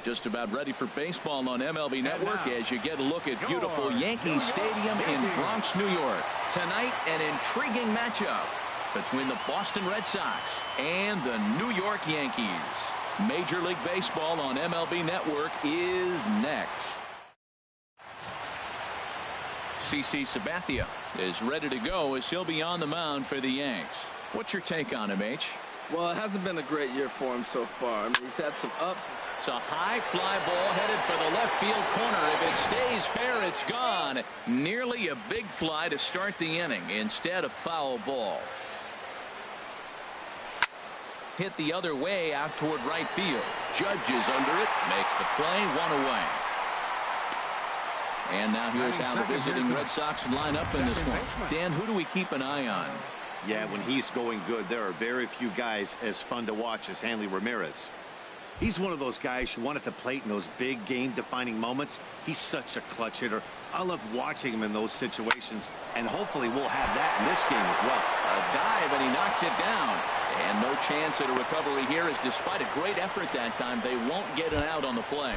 Just about ready for baseball on MLB Network as you get a look at beautiful Yankee Stadium in Bronx, New York. Tonight, an intriguing matchup between the Boston Red Sox and the New York Yankees. Major League Baseball on MLB Network is next. CC Sabathia is ready to go as he'll be on the mound for the Yanks. What's your take on him, H? Well, it hasn't been a great year for him so far. I mean, he's had some ups. It's a high fly ball headed for the left field corner. If it stays fair, it's gone. Nearly a big fly to start the inning. Instead, a foul ball. Hit the other way out toward right field. Judge is under it. Makes the play. One away. And now here's how the visiting Red Sox line up in this one. Dan, who do we keep an eye on? Yeah, when he's going good, there are very few guys as fun to watch as Hanley Ramirez. He's one of those guys you want at the plate in those big game-defining moments. He's such a clutch hitter. I love watching him in those situations, and hopefully we'll have that in this game as well. A dive, and he knocks it down. And no chance at a recovery here, as despite a great effort that time, they won't get an out on the play.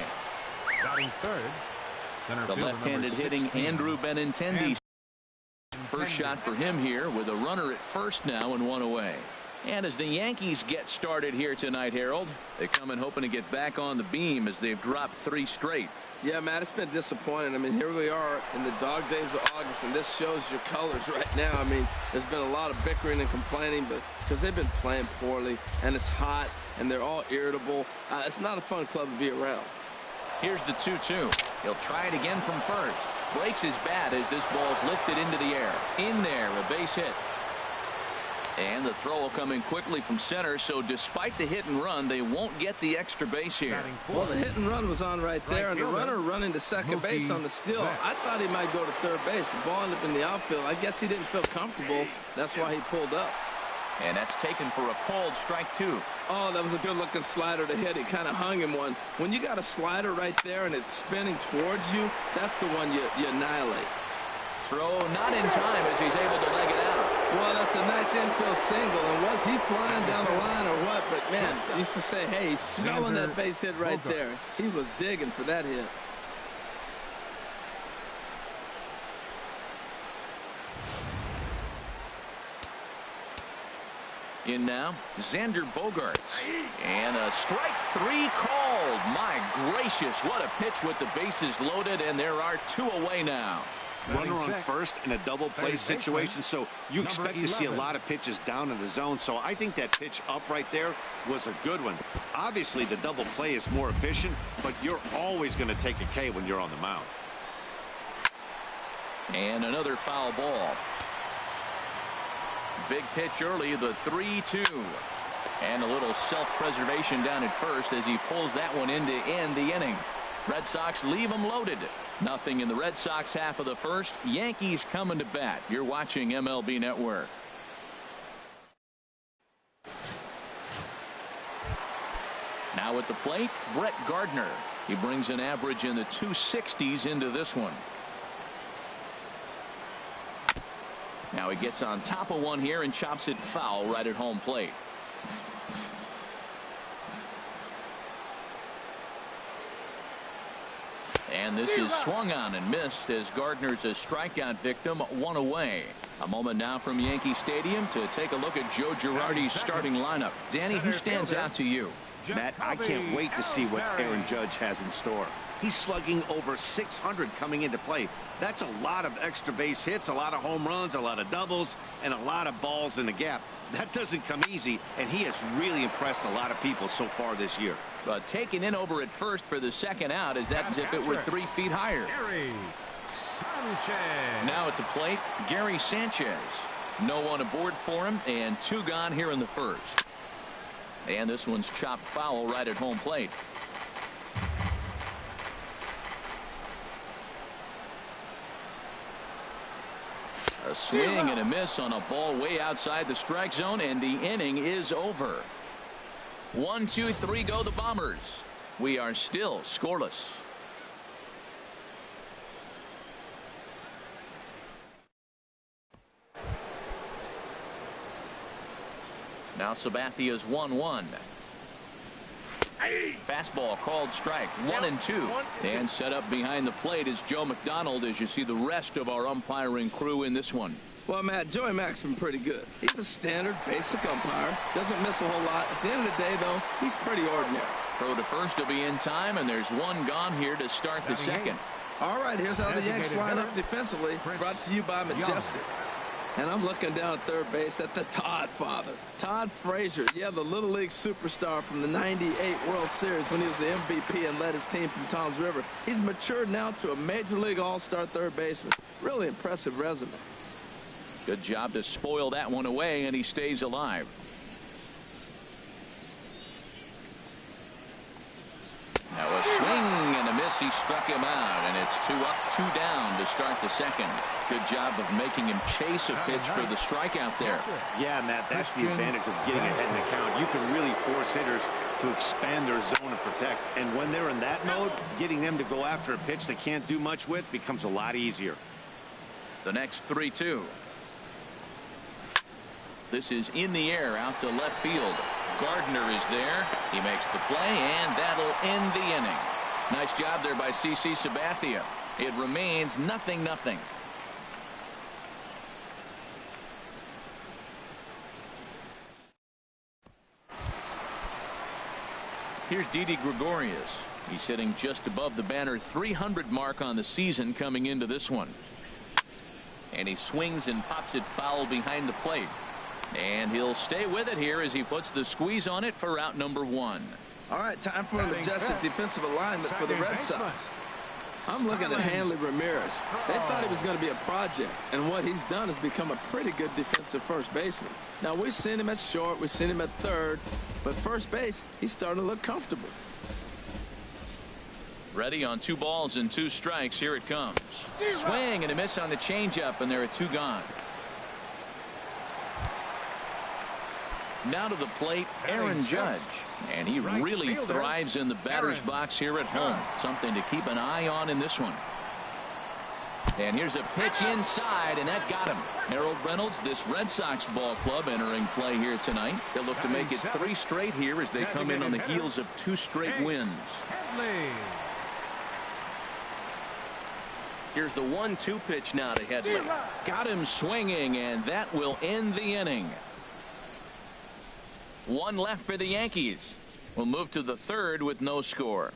Batting third, the left-handed hitting Andrew Benintendi. First shot for him here with a runner at first now and one away. And as the Yankees get started here tonight, Harold, they come in hoping to get back on the beam as they've dropped 3 straight. Yeah, Matt, it's been disappointing. I mean, here we are in the dog days of August, and this shows your colors right now. I mean, there's been a lot of bickering and complaining, but because they've been playing poorly, and it's hot, and they're all irritable. It's not a fun club to be around. Here's the 2-2. He'll try it again from first. Breaks his bat as this ball's lifted into the air. In there, a base hit. And the throw will come in quickly from center, so despite the hit and run, they won't get the extra base here. Well, the hit and run was on right there, and the runner running to second base on the steal. I thought he might go to third base. The ball ended up in the outfield. I guess he didn't feel comfortable. That's why he pulled up. And that's taken for a called strike 2. Oh, that was a good-looking slider to hit. He kind of hung him one. When you got a slider right there and it's spinning towards you, that's the one you annihilate. Throw not in time as he's able to leg it out. Well, that's a nice infield single. And was he flying down the line or what? But, man, you used to say, hey, he's smelling that base hit right there. He was digging for that hit. In now, Xander Bogaerts. And a strike 3 called. My gracious, what a pitch with the bases loaded, and there are 2 away now. Runner on first in a double play situation, so you expect to see a lot of pitches down in the zone. So I think that pitch up right there was a good one. Obviously, the double play is more efficient, but you're always going to take a K when you're on the mound. And another foul ball. Big pitch early, the 3-2. And a little self-preservation down at first as he pulls that one in to end the inning. Red Sox leave them loaded. Nothing in the Red Sox half of the first. Yankees coming to bat. You're watching MLB Network. Now at the plate, Brett Gardner. He brings an average in the 260s into this one. Now he gets on top of one here and chops it foul right at home plate. And this is swung on and missed as Gardner's a strikeout victim, 1 away. A moment now from Yankee Stadium to take a look at Joe Girardi's starting lineup. Danny, who stands out to you? Matt, I can't wait to see what Aaron Judge has in store. He's slugging over 600 coming into play. That's a lot of extra base hits, a lot of home runs, a lot of doubles, and a lot of balls in the gap. That doesn't come easy, and he has really impressed a lot of people so far this year. But taken in over at first for the second out as that if it were 3 feet higher. Now at the plate, Gary Sanchez. No one aboard for him, and 2 gone here in the first. And this one's chopped foul right at home plate. A swing and a miss on a ball way outside the strike zone, and the inning is over. 1, 2, 3 go the Bombers. We are still scoreless. Now Sabathia's 1-1. Fastball called strike. 1-2. And set up behind the plate is Joe McDonald as you see the rest of our umpiring crew in this one. Well, Matt, Joey Mack's been pretty good. He's a standard, basic umpire. Doesn't miss a whole lot. At the end of the day, though, he's pretty ordinary. Throw to first to be in time, and there's one gone here to start the second. All right, here's how the Yanks line up defensively. Brought to you by Majestic. And I'm looking down at third base at the Todd father. Todd Frazier, yeah, the Little League superstar from the '98 World Series when he was the MVP and led his team from Toms River. He's matured now to a Major League All-Star third baseman. Really impressive resume. Good job to spoil that one away, and he stays alive. Now a swing and a miss. He struck him out, and it's 2 up, 2 down to start the second. Good job of making him chase a pitch for the strikeout there. Yeah, Matt, that's the advantage of getting ahead in the count. You can really force hitters to expand their zone and protect. And when they're in that mode, getting them to go after a pitch they can't do much with becomes a lot easier. The next 3-2. This is in the air out to left field. Gardner is there. He makes the play, and that'll end the inning. Nice job there by CC Sabathia. It remains 0-0. Here's Didi Gregorius. He's hitting just above the banner 300 mark on the season coming into this one. And he swings and pops it foul behind the plate. And he'll stay with it here as he puts the squeeze on it for out number 1. All right, time for an adjusted defensive alignment for the Red Sox. I'm looking at Hanley Ramirez. They thought he was going to be a project, and what he's done is become a pretty good defensive first baseman. Now, we've seen him at short, we've seen him at third, but first base, he's starting to look comfortable. Ready on 2 balls and 2 strikes. Here it comes. Swing and a miss on the changeup, and there are 2 gone. Now to the plate, Aaron Judge. And he really thrives in the batter's box here at home. Something to keep an eye on in this one. And here's a pitch inside, and that got him. Harold Reynolds, this Red Sox ball club entering play here tonight. They'll look to make it 3 straight here as they come in on the heels of 2 straight wins. Here's the 1-2 pitch now to Headley. Got him swinging, and that will end the inning. 1 left for the Yankees. We'll move to the 3rd with no score.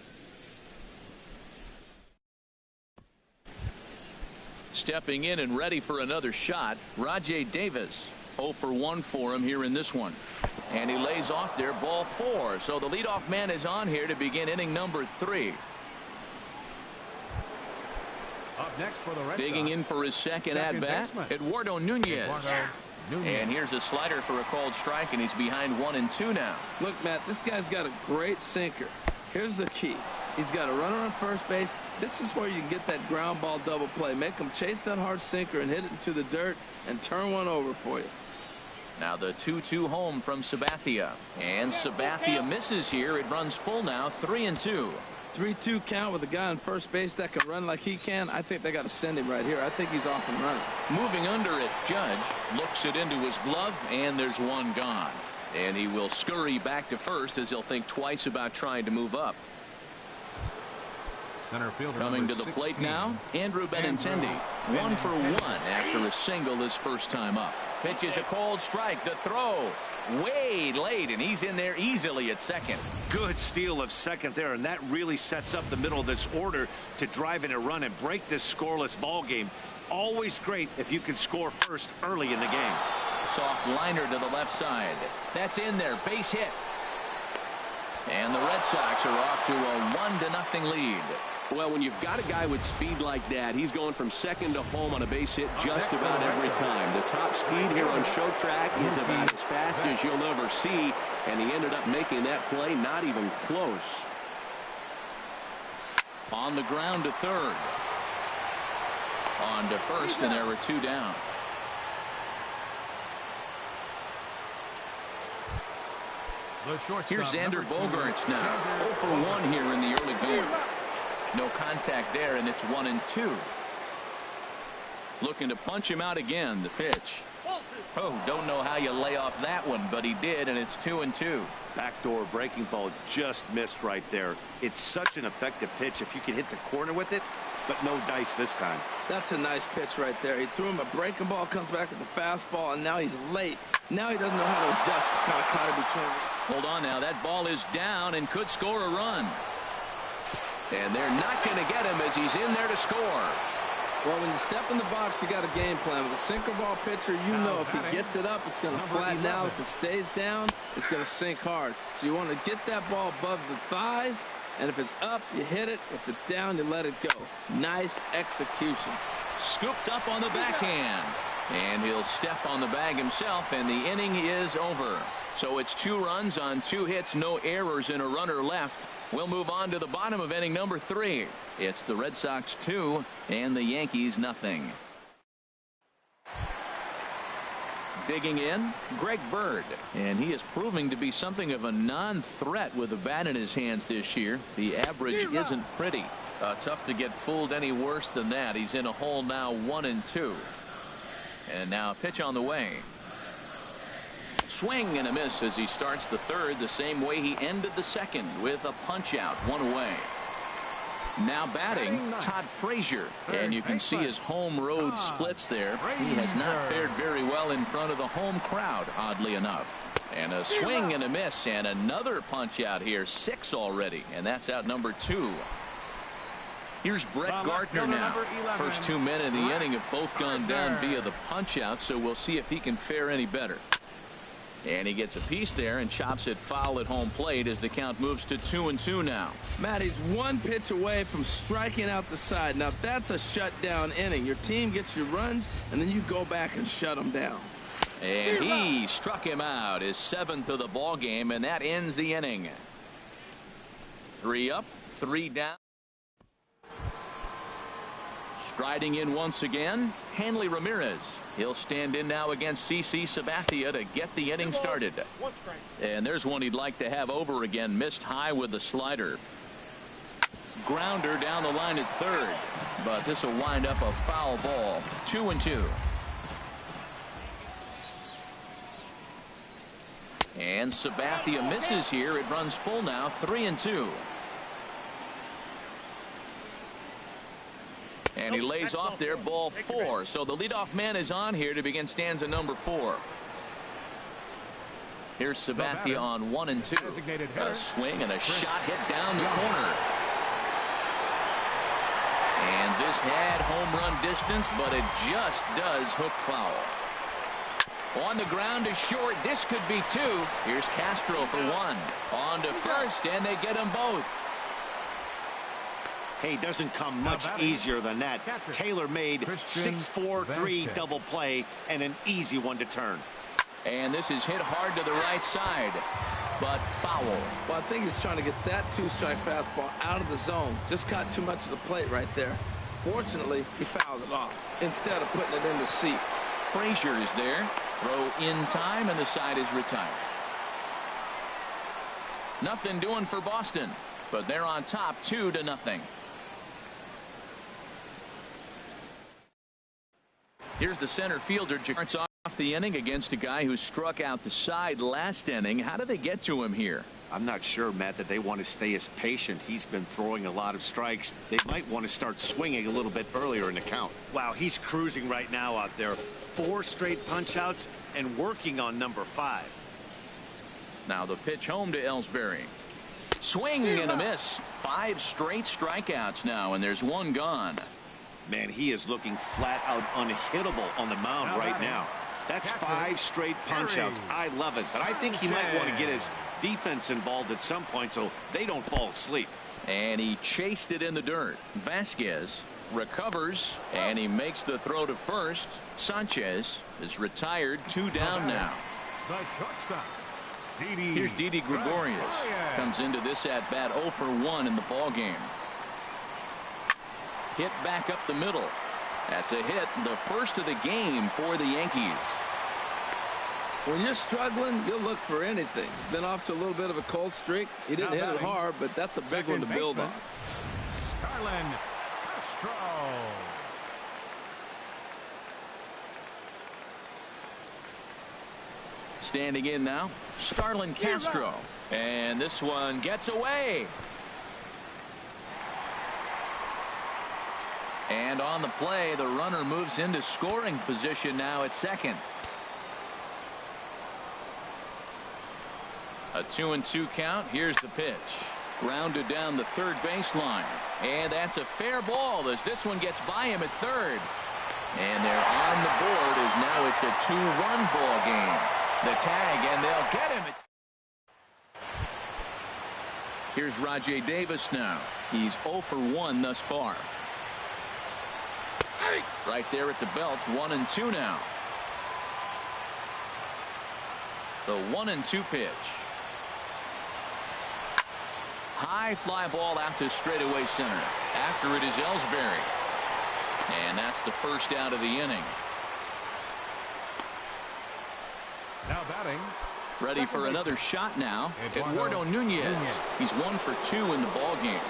Stepping in and ready for another shot, Rajay Davis. 0 for 1 for him here in this one. And he lays off there, ball 4. So the leadoff man is on here to begin inning number 3. Up next for the Red Digging Sox, in for his second at-bat, Eduardo Nunez. And here's a slider for a called strike, and he's behind 1-2 now. Look, Matt, this guy's got a great sinker. Here's the key. He's got a runner on first base. This is where you can get that ground ball double play. Make him chase that hard sinker and hit it into the dirt and turn one over for you. Now the 2-2 home from Sabathia. And Sabathia misses here. It runs full now, 3-2. 3-2 count with a guy on first base that can run like he can. I think they got to send him right here. I think he's off and running. Moving under it, Judge looks it into his glove, and there's 1 gone. And he will scurry back to first as he'll think twice about trying to move up. Center fielder coming to the plate now, Andrew Benintendi. 1 for 1 after a single his first time up. Pitch is a cold strike. The throw way late, and he's in there easily at second. Good steal of second there, and that really sets up the middle of this order to drive in a run and break this scoreless ball game. Always great if you can score first early in the game. Soft liner to the left side. That's in there. Base hit. And the Red Sox are off to a 1-0 lead. Well, when you've got a guy with speed like that, he's going from second to home on a base hit just about every time. The top speed here on show track is about as fast as you'll ever see, and he ended up making that play not even close. On the ground to third. On to first, and there were 2 down. Here's Xander Bogaerts now. 0 for 1 here in the early going. No contact there, and it's 1-2. Looking to punch him out again. The pitch. Oh, don't know how you lay off that one, but he did, and it's 2-2. Backdoor breaking ball just missed right there. It's such an effective pitch if you can hit the corner with it, but no dice this time. That's a nice pitch right there. He threw him a breaking ball, comes back with the fastball, and now he's late. Now he doesn't know how to adjust. He's kind of caught it between. Hold on now. That ball is down and could score a run. And they're not going to get him as he's in there to score. Well, when you step in the box, you got a game plan. With a sinker ball pitcher, you know if he gets it up, it's going to flatten out. If it stays down, it's going to sink hard. So you want to get that ball above the thighs, and if it's up, you hit it. If it's down, you let it go. Nice execution. Scooped up on the backhand. And he'll step on the bag himself, and the inning is over. So it's 2 runs on 2 hits, no errors, and a runner left. We'll move on to the bottom of inning number 3. It's the Red Sox 2 and the Yankees nothing. Digging in, Greg Bird, and he is proving to be something of a non-threat with a bat in his hands this year. The average isn't pretty. Tough to get fooled any worse than that. He's in a hole now, 1-2. And now a pitch on the way. Swing and a miss as he starts the 3rd the same way he ended the 2nd with a punch out, 1 away. Now batting, Todd Frazier, and you can see his home road splits there. He has not fared very well in front of the home crowd, oddly enough. And a swing and a miss, and another punch out here, 6 already, and that's out number 2. Here's Brett Gardner now. First 2 men in the inning have both gone down via the punch out, so we'll see if he can fare any better. And he gets a piece there and chops it foul at home plate as the count moves to 2-2 now. Matt, he's 1 pitch away from striking out the side. Now that's a shutdown inning. Your team gets your runs, and then you go back and shut them down. And he struck him out, his 7th of the ball game, and that ends the inning. 3 up, 3 down. Striding in once again, Hanley Ramirez. He'll stand in now against CC Sabathia to get the inning started. And there's one he'd like to have over again. Missed high with the slider. Grounder down the line at 3rd. But this will wind up a foul ball. 2-2. And Sabathia misses here. It runs full now. 3-2. And he lays off there, ball 4. So the leadoff man is on here to begin stanza number 4. Here's Sabathia on 1-2. A swing and a shot hit down the corner. And this had home run distance, but it just does hook foul. On the ground to short. This could be 2. Here's Castro for 1. On to first, and they get them both. Hey, doesn't come much easier than that. Taylor made 6-4-3 double play and an easy one to turn. And this is hit hard to the right side, but foul. Well, I think he's trying to get that 2-strike fastball out of the zone. Just caught too much of the plate right there. Fortunately, he fouled it off instead of putting it in the seats. Frazier is there. Throw in time, and the side is retired. Nothing doing for Boston, but they're on top 2-0. Here's the center fielder. Starts off the inning against a guy who struck out the side last inning. How do they get to him here? I'm not sure, Matt, that they want to stay as patient. He's been throwing a lot of strikes. They might want to start swinging a little bit earlier in the count. Wow, he's cruising right now out there. 4 straight punch outs and working on number 5. Now the pitch home to Ellsbury. Swing and a miss. 5 straight strikeouts now, and there's 1 gone. Man, he is looking flat out unhittable on the mound right now. That's 5 straight punch outs. I love it, but I think he might want to get his defense involved at some point so they don't fall asleep. And he chased it in the dirt. Vasquez recovers, and he makes the throw to first. Sanchez is retired. 2 down now. The shortstop, Here's Didi Gregorius. Comes into this at bat 0 for 1 in the ball game. Hit back up the middle. That's a hit, the first of the game for the Yankees. When you're struggling, you'll look for anything. He's been off to a little bit of a cold streak. He didn't hit it hard, but that's a big one to build on. Starlin Castro. Standing in now, Starlin Castro. And this one gets away. And on the play, the runner moves into scoring position now at second. A 2-2 count. Here's the pitch. Grounded down the third baseline. And that's a fair ball as this one gets by him at third. And they're on the board as now it's a 2-run ball game. The tag, and they'll get him. Here's Rajay Davis now. He's 0 for 1 thus far. Right there at the belt, 1-2 now. The 1-2 pitch. High fly ball out to straightaway center. After it is Ellsbury. And that's the first out of the inning. Now batting. Ready for another shot now. Eduardo Nunez. He's 1 for 2 in the ball game.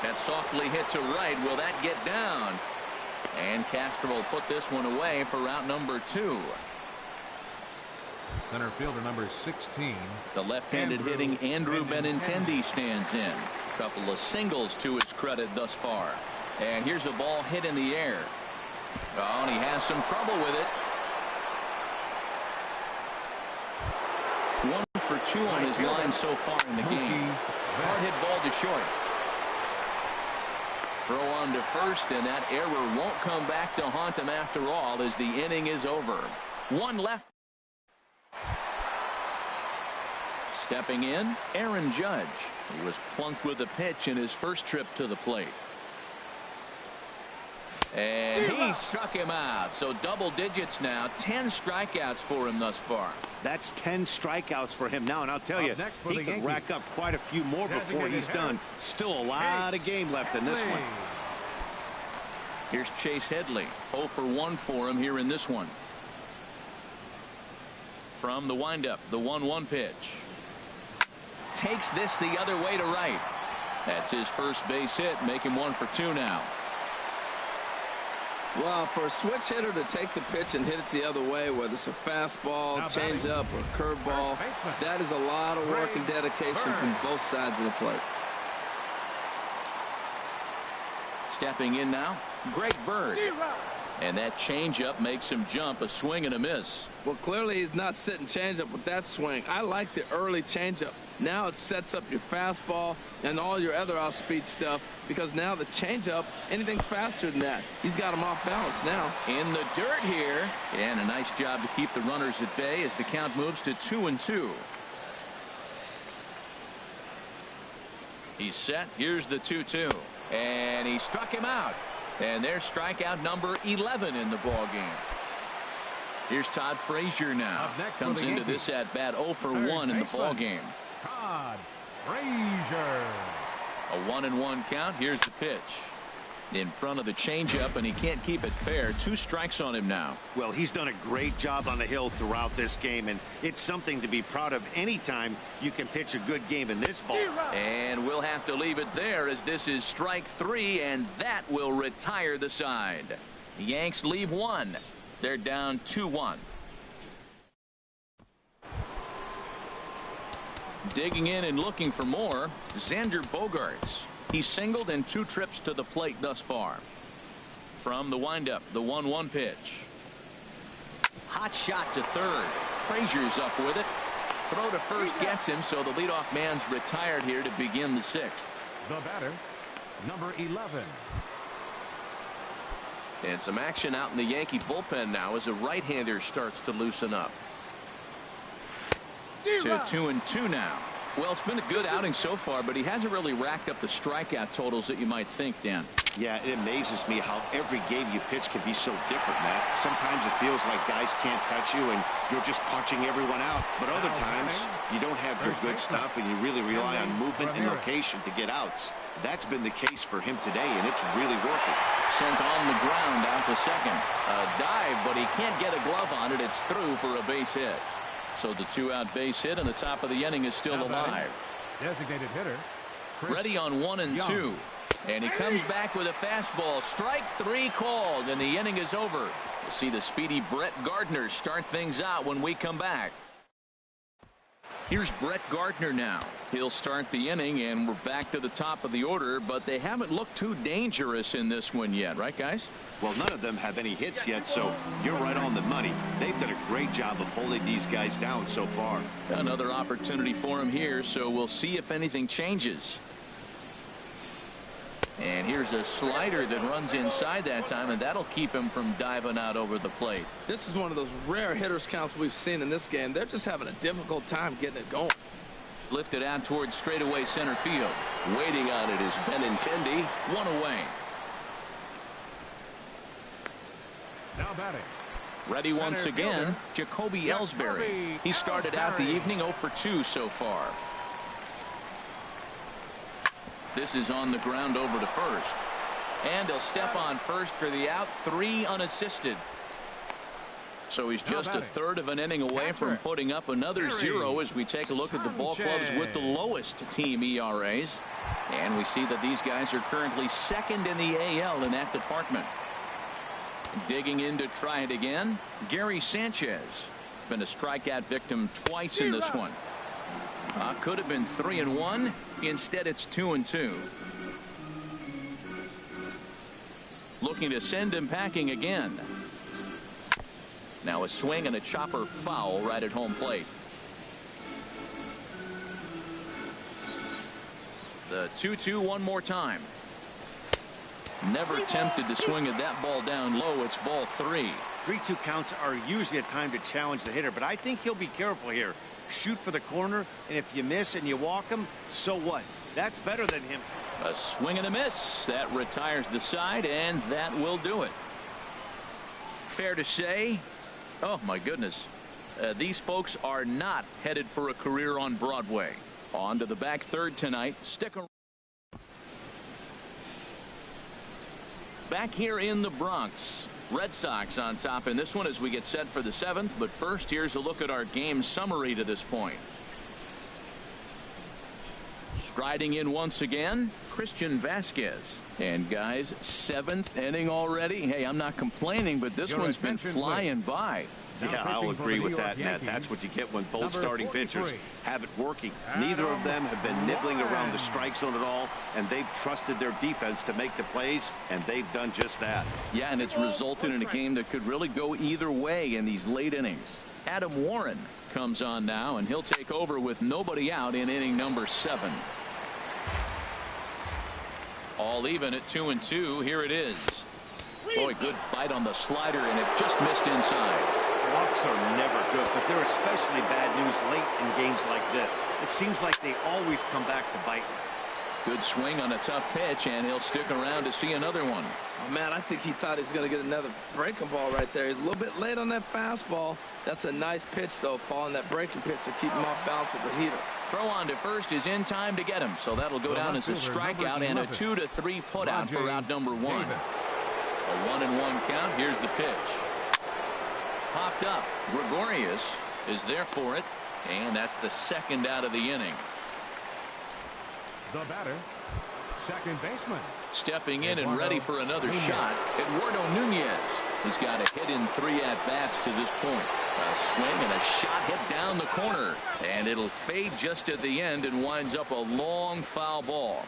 That softly hit to right. Will that get down? And Castro will put this one away for out number 2. Center fielder number 16. The left-handed hitting Andrew Benintendi stands in. Couple of singles to his credit thus far. And here's a ball hit in the air. Oh, and he has some trouble with it. 1 for 2 on his line so far in the game. Hard hit ball to short. Throw on to first, and that error won't come back to haunt him after all as the inning is over. 1 left. Stepping in, Aaron Judge. He was plunked with a pitch in his first trip to the plate. And he struck him out. So double digits now. 10 strikeouts for him thus far. That's 10 strikeouts for him now, and I'll tell you, he could rack up quite a few more before he's done. Still a lot of game left in this one. Here's Chase Headley. 0 for 1 for him here in this one. From the windup, the 1-1 pitch. Takes this the other way to right. That's his first base hit, make him 1 for 2 now. Well, for a switch hitter to take the pitch and hit it the other way, whether it's a fastball, changeup, or curveball, that is a lot of work and dedication from both sides of the plate. Stepping in now, Greg Bird. And that changeup makes him jump. A swing and a miss. Well, clearly he's not sitting changeup with that swing. I like the early changeup. Now it sets up your fastball and all your other off-speed stuff, because now the changeup, anything's faster than that. He's got him off balance now. In the dirt here. And a nice job to keep the runners at bay as the count moves to 2-2. He's set. Here's the 2-2. And he struck him out. And there's strikeout number 11 in the ball game. Here's Todd Frazier now. Comes into this at bat 0 for 1 in the ball game. Todd Frazier. A 1-1 count. Here's the pitch. In front of the changeup, and he can't keep it fair. 2 strikes on him now. Well, he's done a great job on the hill throughout this game, and it's something to be proud of anytime you can pitch a good game in this ball. And we'll have to leave it there as this is strike 3, and that will retire the side. The Yanks leave 1. They're down 2-1. Digging in and looking for more, Xander Bogaerts. He's singled in 2 trips to the plate thus far. From the windup, the 1-1 pitch. Hot shot to third. Frazier's up with it. Throw to first gets him, so the leadoff man's retired here to begin the 6th. The batter, number 11. And some action out in the Yankee bullpen now as a right-hander starts to loosen up. To 2-2 now. Well, it's been a good outing so far, but he hasn't really racked up the strikeout totals that you might think, Dan. Yeah, it amazes me how every game you pitch can be so different, Matt. Sometimes it feels like guys can't touch you and you're just punching everyone out. But other times you don't have your good stuff and you really rely on movement and location to get outs. That's been the case for him today, and it's really working. Sent on the ground out to second. A dive, but he can't get a glove on it. It's through for a base hit. So the 2-out base hit and the top of the inning is still alive. Designated hitter. Ready on 1 and 2. And he comes back with a fastball. Strike 3 called, and the inning is over. We'll see the speedy Brett Gardner start things out when we come back. Here's Brett Gardner now. He'll start the inning, and we're back to the top of the order, but they haven't looked too dangerous in this one yet, right, guys? Well, none of them have any hits yet, so you're right on the money. They've done a great job of holding these guys down so far. Another opportunity for him here, so we'll see if anything changes. And here's a slider that runs inside that time, and that'll keep him from diving out over the plate. This is one of those rare hitters counts we've seen in this game. They're just having a difficult time getting it going. Lifted out towards straightaway center field. Waiting on it is Benintendi. One away. Now batting. Ready once again, Jacoby Ellsbury. He started out the evening 0 for 2 so far. This is on the ground over to first. And he'll step on first for the out. 3 unassisted. So he's just a third of an inning away from putting up another 0 as we take a look at the ball clubs with the lowest team ERAs. And we see that these guys are currently second in the AL in that department. Digging in to try it again, Gary Sanchez. Been a strikeout victim twice in this one. Could have been 3-1. Instead, it's 2-2. Looking to send him packing again. Now a swing and a chopper foul right at home plate. The 2-2 one more time. Never tempted to swing at that ball down low. It's ball 3. 3-2 counts are usually a time to challenge the hitter, but I think he'll be careful here. Shoot for the corner, and if you miss and you walk him, so what? That's better than him. A swing and a miss. That retires the side, and that will do it. Fair to say, oh my goodness, these folks are not headed for a career on Broadway. On to the back third tonight. Stick around. Back here in the Bronx, Red Sox on top in this one as we get set for the 7th. But first, here's a look at our game summary to this point. Striding in once again, Christian Vasquez. And guys, 7th inning already. Hey, I'm not complaining, but this one's been flying by. Yeah, I'll agree with that, Nat. That's what you get when both starting pitchers have it working. Neither of them have been nibbling around the strike zone at all, and they've trusted their defense to make the plays, and they've done just that. Yeah, and it's resulted in a game that could really go either way in these late innings. Adam Warren comes on now, and he'll take over with nobody out in inning number 7. All even at 2-2. Here it is. Boy, good bite on the slider, and it just missed inside. Walks are never good, but they're especially bad news late in games like this. It seems like they always come back to bite. Good swing on a tough pitch, and he'll stick around to see another one. Oh, man, I think he thought he was going to get another breaking ball right there. He's a little bit late on that fastball. That's a nice pitch, though, following that breaking pitch to keep him off balance with the heater. Throw on to first is in time to get him, so that'll go down as a strikeout and a 2-3 put out for out number 1. A 1-1 count. Here's the pitch. Popped up. Gregorius is there for it, and that's the second out of the inning. The batter, second baseman. Stepping in and ready for another shot, Eduardo Nunez. He's got a hit in 3 at-bats to this point. A swing and a shot hit down the corner, and it'll fade just at the end and winds up a long foul ball.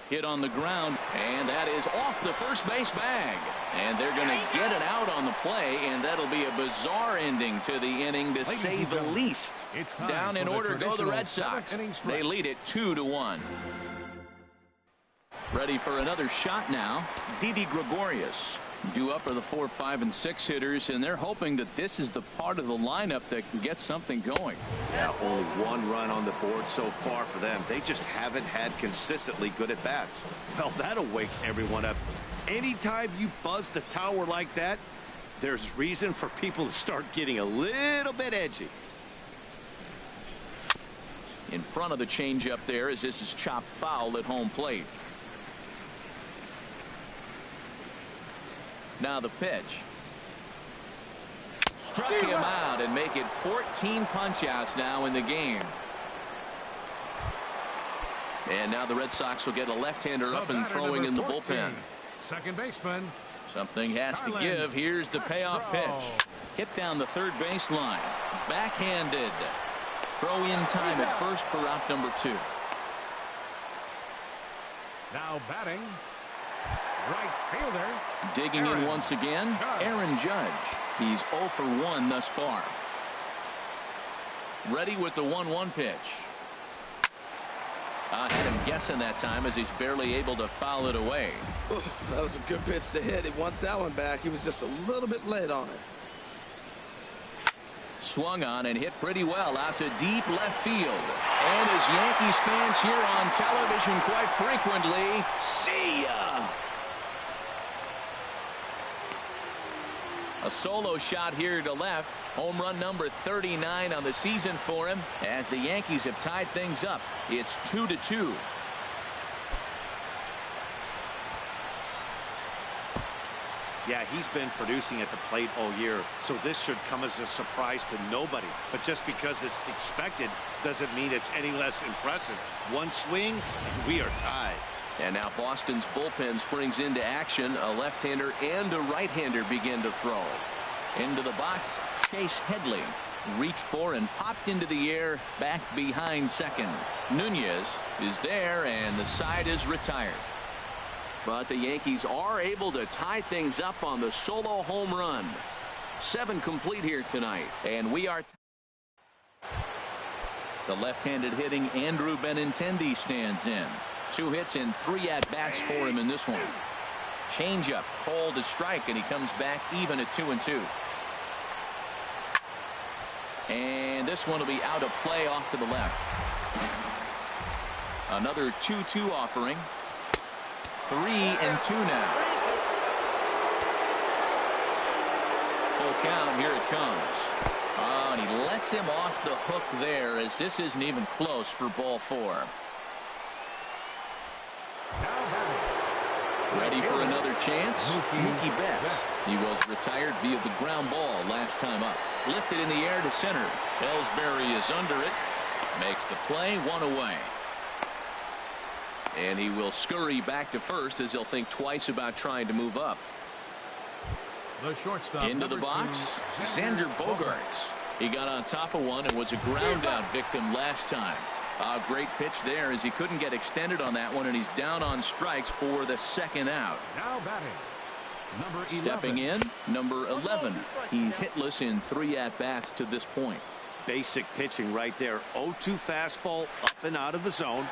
Hit on the ground, and that is off the first base bag. And they're going to get it out on the play, and that'll be a bizarre ending to the inning, to say the least. Down in order go the Red Sox. They lead it 2-1. Ready for another shot now. Didi Gregorius. Due up are the 4, 5, and 6 hitters, and they're hoping that this is the part of the lineup that can get something going. Yeah, only 1 run on the board so far for them. They just haven't had consistently good at bats. Well, that'll wake everyone up. Anytime you buzz the tower like that, there's reason for people to start getting a little bit edgy. In front of the changeup there, as this is chopped foul at home plate. Now the pitch. Struck him out and make it 14 punch-outs now in the game. And now the Red Sox will get a left-hander up and throwing in the bullpen. Second baseman, Something has to give. Here's the payoff pitch. Hit down the third baseline. Backhanded. Throw in time at first for out number 2. Now batting, right fielder. Digging in once again, Aaron Judge. He's 0 for 1 thus far. Ready with the 1-1 pitch. Had him guessing that time as he's barely able to foul it away. Ooh, that was a good pitch to hit. He wants that one back. He was just a little bit late on it. Swung on and hit pretty well out to deep left field. And as Yankees fans hear on television quite frequently, see ya! A solo shot here to left. Home run number 39 on the season for him as the Yankees have tied things up. It's 2-2. Yeah, he's been producing at the plate all year, so this should come as a surprise to nobody. But just because it's expected doesn't mean it's any less impressive. One swing, and we are tied. And now Boston's bullpen springs into action. A left-hander and a right-hander begin to throw. Into the box, Chase Headley reached for and popped into the air back behind second. Nunez is there, and the side is retired. But the Yankees are able to tie things up on the solo home run. 7 complete here tonight, and we are. The left-handed hitting Andrew Benintendi stands in. 2 hits and 3 at-bats for him in this one. Changeup called to strike, and he comes back even at 2-2. And this one will be out of play off to the left. Another 2-2 offering. 3-2 now. Full count. Here it comes. Oh, and he lets him off the hook there as this isn't even close for ball 4. Ready for another chance? Mookie Betts. He was retired via the ground ball last time up. Lifted in the air to center. Ellsbury is under it. Makes the play, 1 away. And he will scurry back to first as he'll think twice about trying to move up. The shortstop into the box, Xander Bogaerts. He got on top of one and was a ground out victim last time. A great pitch there as he couldn't get extended on that one, and he's down on strikes for the second out. Now batting, number 11. Stepping in, number 11. He's hitless in 3 at-bats to this point. Basic pitching right there. 0-2 fastball up and out of the zone.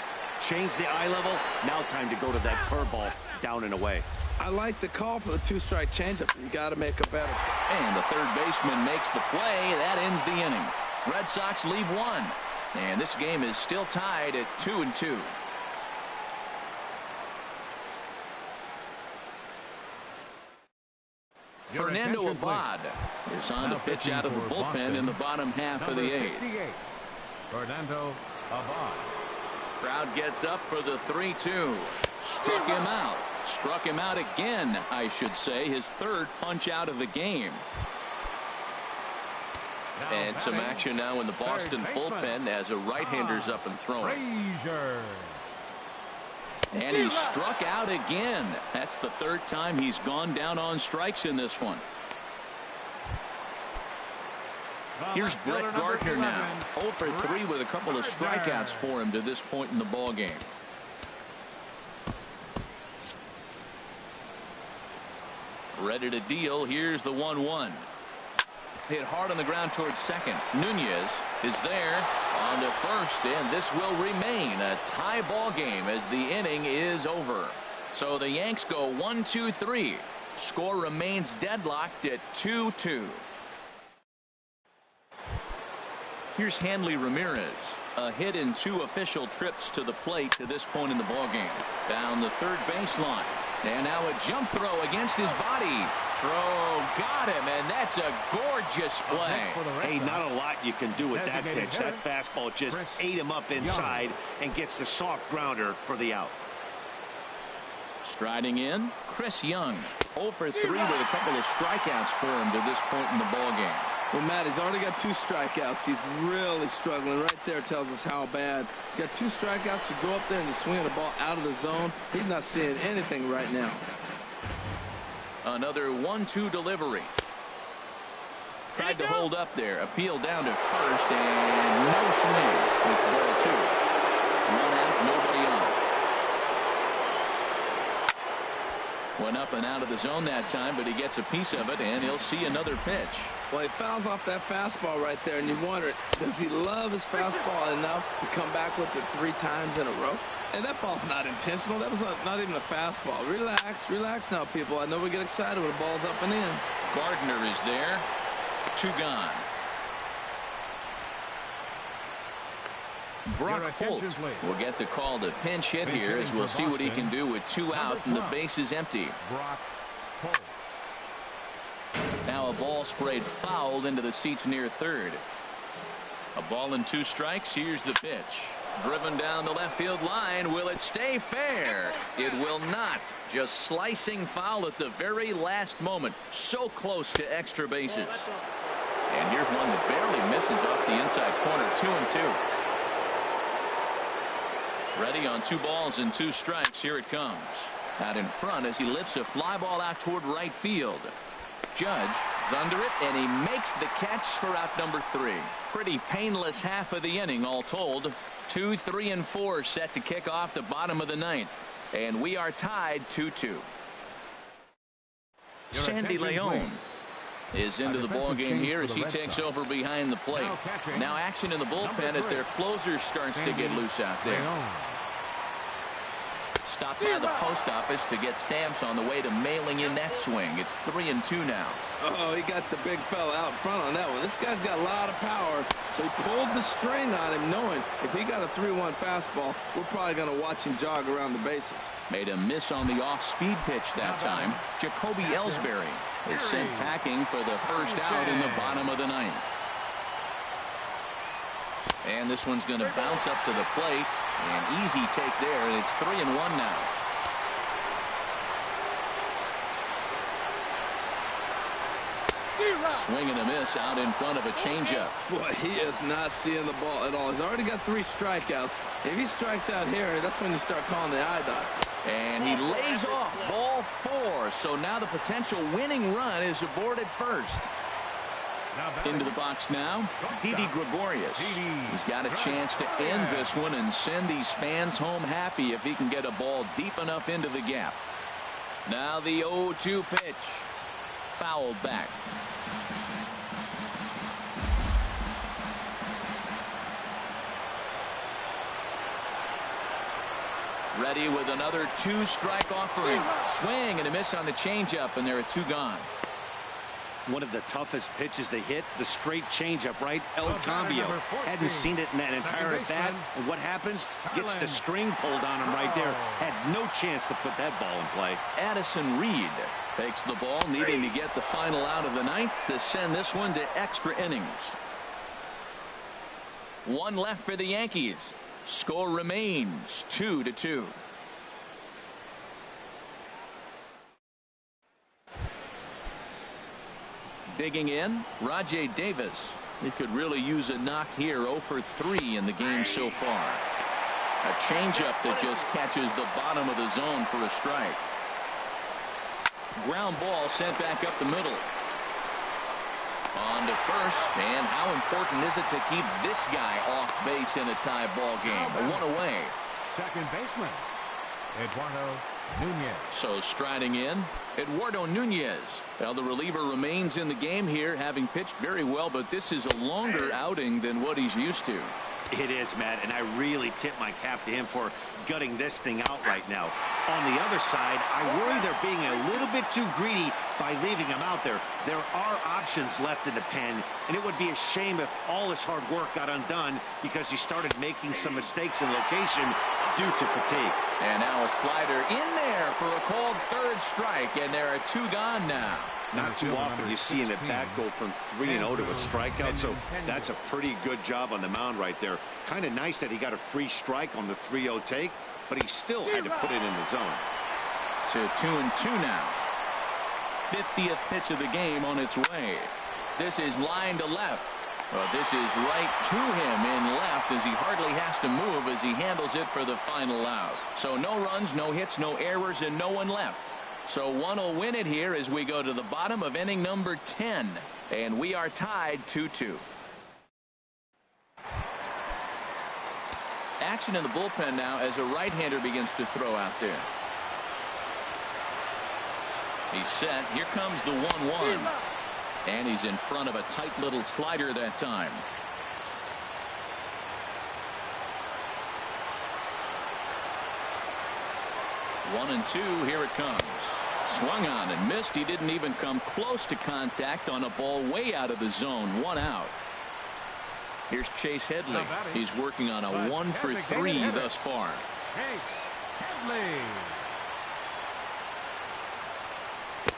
Change the eye level. Now time to go to that curveball down and away. I like the call for the 2-strike changeup. You got to make a better. And the third baseman makes the play. That ends the inning. Red Sox lead 1. And this game is still tied at 2-2. Fernando Abad is on to pitch out of the bullpen in the bottom half of the 8th. Fernando Abad. Crowd gets up for the 3-2. Struck him out. Struck him out again, I should say. His third punch out of the game. And some action now in the Boston bullpen as a right-hander's up and throwing. And he struck out again. That's the third time he's gone down on strikes in this one. Here's Brett Gardner now. 0 for 3 with a couple of strikeouts for him to this point in the ball game. Ready to deal. Here's the 1-1. Hit hard on the ground towards second. Nunez is there on to first, and this will remain a tie ball game as the inning is over. So the Yanks go 1-2-3. Score remains deadlocked at 2-2. Here's Hanley Ramirez. A hit in 2 official trips to the plate to this point in the ball game. Down the third baseline. And now a jump throw against his body. Throw got him, and that's a gorgeous play. Hey, not a lot you can do with that pitch. That fastball just ate him up inside and gets the soft grounder for the out. Striding in, Chris Young. 0 for 3 with a couple of strikeouts for him to this point in the ball game. Well, Matt, he's already got 2 strikeouts. He's really struggling. Right there tells us how bad. You got 2 strikeouts. You go up there and you swing the ball out of the zone. He's not seeing anything right now. Another 1-2 delivery. Tried to hold up there. Appeal down to first, and no swing. It's ball 2. 1 out, nobody on. Went up and out of the zone that time, but he gets a piece of it, and he'll see another pitch. Well, he fouls off that fastball right there, and you wonder, does he love his fastball enough to come back with it 3 times in a row? And that ball's not intentional. That was not even a fastball. Relax now, people. I know we get excited when the ball's up and in. Gardner is there. 2 gone. Brock Holt will get the call to pinch hit here, as we'll see what he can do with 2 out and the base is empty. Brock Holt. Now a ball sprayed fouled into the seats near third. A ball and 2 strikes. Here's the pitch. Driven down the left field line. Will it stay fair? It will not. Just slicing foul at the very last moment. So close to extra bases. And here's one that barely misses off the inside corner. 2-2. Ready on 2 balls and 2 strikes. Here it comes. Out in front as he lifts a fly ball out toward right field. Judge is under it, and he makes the catch for out number 3. Pretty painless half of the inning all told. 2, 3, and 4 set to kick off the bottom of the 9th. And we are tied 2-2. Sandy Leon is into the ball game here as he takes over behind the plate. Now action in the bullpen as their closer starts to get loose out there. Stopped by the post office to get stamps on the way to mailing in that swing. It's 3-2 now. Oh, he got the big fella out front on that one. This guy's got a lot of power, so he pulled the string on him, knowing if he got a 3-1 fastball, we're probably going to watch him jog around the bases. Made a miss on the off-speed pitch that time. Jacoby Ellsbury is sent packing for the first out in the bottom of the 9th. And this one's going to bounce up to the plate. An easy take there, and it's 3-1 now. Swing and a miss out in front of a changeup. Boy, he is not seeing the ball at all. He's already got 3 strikeouts. If he strikes out here, that's when you start calling the eye doctor. And he lays off ball 4. So now the potential winning run is aborted first. Into the box now, Didi Gregorius. He's got a chance to end this one and send these fans home happy if he can get a ball deep enough into the gap. Now the 0-2 pitch. Fouled back. Ready with another 2-strike offering. Swing and a miss on the changeup, and there are 2 gone. One of the toughest pitches to hit, the straight changeup, right? El Cambio hadn't seen it in that entire at bat. And what happens? Gets the string pulled on him right there. Had no chance to put that ball in play. Addison Reed takes the ball, needing to get the final out of the 9th to send this one to extra innings. 1 left for the Yankees. Score remains 2-2. Digging in, Rajay Davis. He could really use a knock here. 0 for 3 in the game so far. A changeup that just catches the bottom of the zone for a strike. Ground ball sent back up the middle. On to first, and how important is it to keep this guy off base in a tie ball game? 1 away. Second baseman, Eduardo Nunez. So striding in, Eduardo Nunez. Well, the reliever remains in the game here, having pitched very well, but this is a longer outing than what he's used to. It is, Matt, and I really tip my cap to him for gutting this thing out right now. On the other side, I worry they're being a little bit too greedy by leaving him out there. There are options left in the pen, and it would be a shame if all his hard work got undone because he started making some mistakes in location due to fatigue. And now a slider in there for a called 3rd strike, and there are 2 gone now. Not too often you see an at-bat go from 3-0 to a strikeout, so that's a pretty good job on the mound right there. Kind of nice that he got a free strike on the 3-0 take, but he still had to put it in the zone. To 2-2 now. 50th pitch of the game on its way. This is line to left. Well, this is right to him in left as he hardly has to move as he handles it for the final out. So no runs, no hits, no errors, and no one left. So one will win it here as we go to the bottom of inning number 10. And we are tied 2-2. Action in the bullpen now as a right-hander begins to throw out there. He's set. Here comes the 1-1. And he's in front of a tight little slider that time. One and two. Here it comes. Swung on and missed. He didn't even come close to contact on a ball way out of the zone. One out. Here's Chase Headley. He's working on a 1-for-3 thus far. Chase Headley.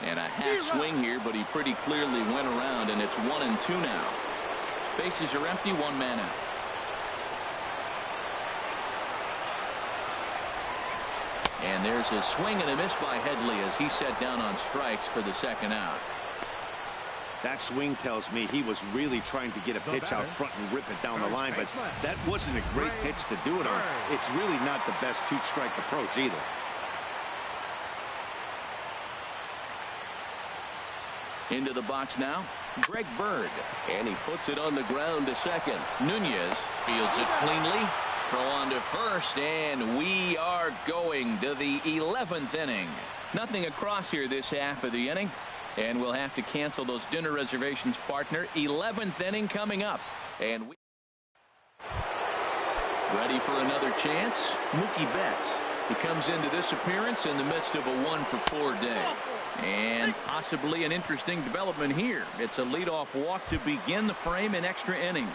And a half swing here, but he pretty clearly went around, and it's 1-2 now. Bases are empty, one man out. And there's a swing and a miss by Headley as he set down on strikes for the second out. That swing tells me he was really trying to get a pitch out front and rip it down the line, but that wasn't a great pitch to do it on. It's really not the best two-strike approach either. Into the box now, Greg Bird. And he puts it on the ground to second. Nunez fields it cleanly. Throw on to first, and we are going to the 11th inning. Nothing across here this half of the inning. And we'll have to cancel those dinner reservations, partner. 11th inning coming up. And we ready for another chance. Mookie Betts. He comes into this appearance in the midst of a 1-for-4 day. And possibly an interesting development here. It's a leadoff walk to begin the frame in extra innings.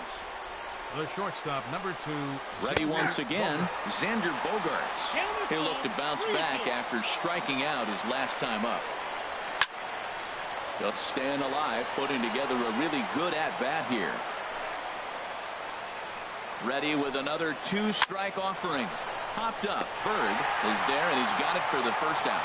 The shortstop, number 2. Ready once again, Xander Bogaerts. He'll look to bounce back after striking out his last time up. Just staying alive, putting together a really good at-bat here. Ready with another 2-strike offering. Popped up. Bird is there, and he's got it for the first out.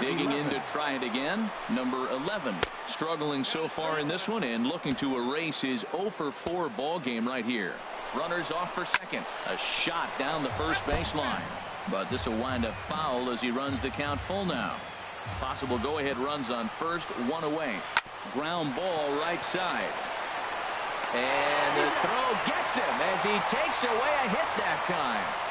Digging in to try it again. Number 11. Struggling so far in this one and looking to erase his 0-for-4 ball game right here. Runners off for second. A shot down the first baseline. But this will wind up foul as he runs the count full now. Possible go-ahead runs on first. One away. Ground ball right side. And the throw gets him as he takes away a hit that time.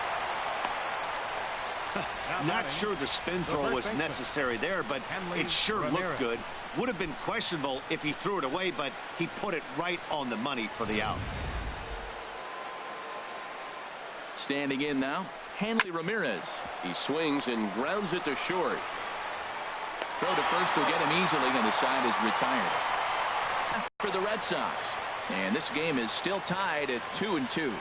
Not sure the spin throw was necessary there, but it sure looked good. Would have been questionable if he threw it away, but he put it right on the money for the out. Standing in now, Hanley Ramirez. He swings and grounds it to short. Throw to first will get him easily, and the side is retired. For the Red Sox. And this game is still tied at 2-2.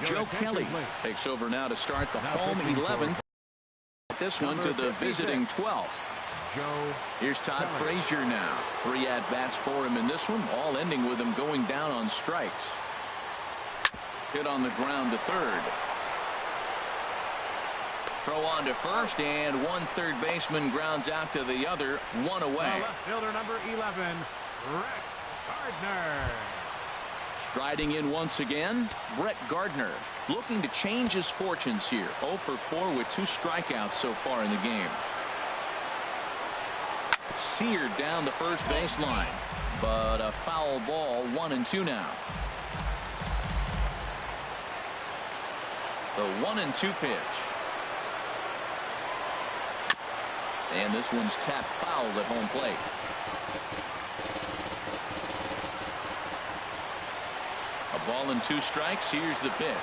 Joe Kelly takes over now to start the home 11th. This one to the visiting 12th. Here's Todd Frazier now. 3 at-bats for him in this one, all ending with him going down on strikes. Hit on the ground to third. Throw on to first, and one third baseman grounds out to the other. One away. Left fielder number 11, Brett Gardner. Striding in once again, Brett Gardner looking to change his fortunes here. 0-for-4 with 2 strikeouts so far in the game. Seared down the first baseline, but a foul ball. 1-2 now. The 1-2 pitch. And this one's tapped foul at home plate. A ball and 2 strikes. Here's the pitch.